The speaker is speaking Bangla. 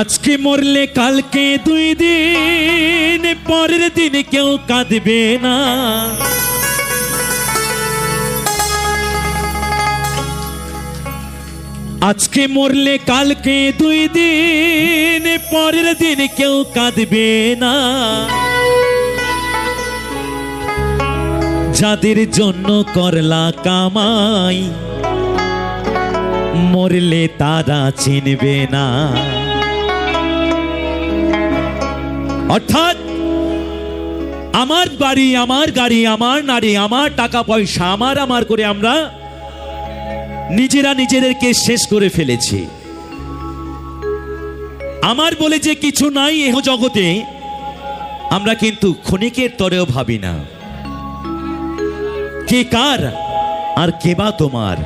আজকে মরলে কালকে 2 দিন, পরের দিন কেউ কাঁদবে না। আজকে মরলে কালকে 2 দিন, পরের দিন কেউ কাঁদবে না। যাদের জন্য করলা কামাই, মরলে তারা চিনবে না। অর্থাৎ আমার বাড়ি, আমার গাড়ি, আমার নারী, আমার টাকা পয়সা, আমার করে আমরা নিজেরা নিজেদেরকে শেষ করে ফেলেছি। আমার বলে যে কিছু নাই এহ জগতে, আমরা কিন্তু ক্ষণিকের তরেও ভাবি না কে কার আর কে বা তোমার।